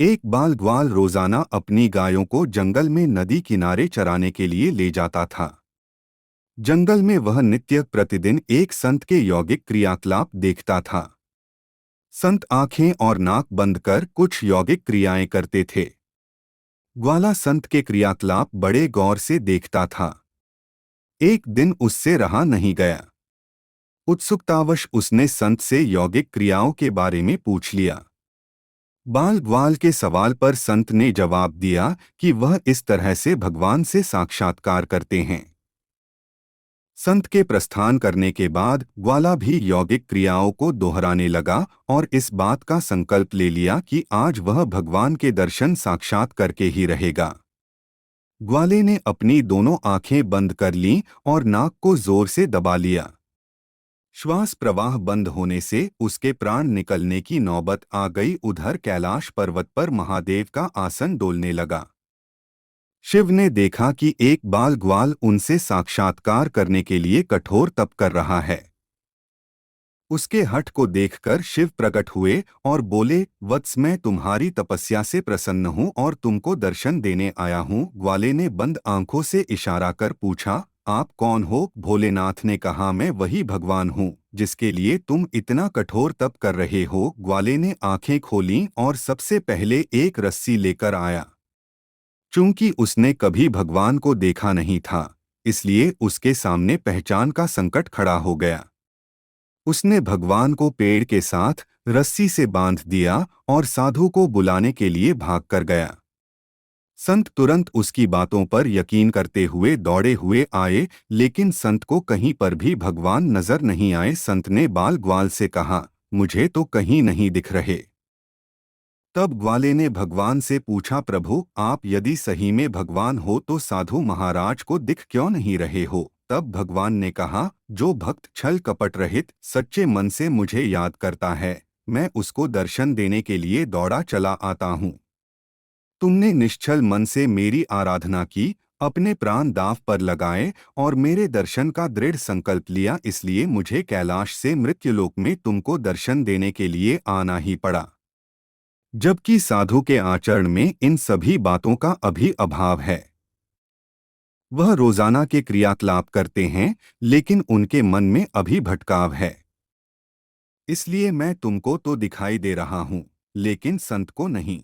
एक बाल ग्वाल रोजाना अपनी गायों को जंगल में नदी किनारे चराने के लिए ले जाता था। जंगल में वह नित्य प्रतिदिन एक संत के यौगिक क्रियाकलाप देखता था। संत आंखें और नाक बंद कर कुछ यौगिक क्रियाएं करते थे। ग्वाला संत के क्रियाकलाप बड़े गौर से देखता था। एक दिन उससे रहा नहीं गया। उत्सुकतावश उसने संत से यौगिक क्रियाओं के बारे में पूछ लिया। बाल ग्वाल के सवाल पर संत ने जवाब दिया कि वह इस तरह से भगवान से साक्षात्कार करते हैं। संत के प्रस्थान करने के बाद ग्वाला भी यौगिक क्रियाओं को दोहराने लगा और इस बात का संकल्प ले लिया कि आज वह भगवान के दर्शन साक्षात करके ही रहेगा। ग्वाले ने अपनी दोनों आंखें बंद कर लीं और नाक को जोर से दबा लिया। श्वास प्रवाह बंद होने से उसके प्राण निकलने की नौबत आ गई। उधर कैलाश पर्वत पर महादेव का आसन डोलने लगा। शिव ने देखा कि एक बाल ग्वाल उनसे साक्षात्कार करने के लिए कठोर तप कर रहा है। उसके हठ को देखकर शिव प्रकट हुए और बोले, वत्स, मैं तुम्हारी तपस्या से प्रसन्न हूँ और तुमको दर्शन देने आया हूँ। ग्वाले ने बंद आंखों से इशारा कर पूछा, आप कौन हो? भोलेनाथ ने कहा, मैं वही भगवान हूँ जिसके लिए तुम इतना कठोर तप कर रहे हो। ग्वाले ने आंखें खोलीं और सबसे पहले एक रस्सी लेकर आया। चूंकि उसने कभी भगवान को देखा नहीं था, इसलिए उसके सामने पहचान का संकट खड़ा हो गया। उसने भगवान को पेड़ के साथ रस्सी से बांध दिया और साधु को बुलाने के लिए भागकर गया। संत तुरंत उसकी बातों पर यकीन करते हुए दौड़े हुए आए, लेकिन संत को कहीं पर भी भगवान नजर नहीं आए। संत ने बाल ग्वाल से कहा, मुझे तो कहीं नहीं दिख रहे। तब ग्वाले ने भगवान से पूछा, प्रभु, आप यदि सही में भगवान हो तो साधु महाराज को दिख क्यों नहीं रहे हो? तब भगवान ने कहा, जो भक्त छल कपट रहित सच्चे मन से मुझे याद करता है, मैं उसको दर्शन देने के लिए दौड़ा चला आता हूँ। तुमने निश्चल मन से मेरी आराधना की, अपने प्राण दांव पर लगाए और मेरे दर्शन का दृढ़ संकल्प लिया, इसलिए मुझे कैलाश से मृत्युलोक में तुमको दर्शन देने के लिए आना ही पड़ा। जबकि साधु के आचरण में इन सभी बातों का अभी अभाव है। वह रोजाना के क्रियाकलाप करते हैं, लेकिन उनके मन में अभी भटकाव है। इसलिए मैं तुमको तो दिखाई दे रहा हूं, लेकिन संत को नहीं।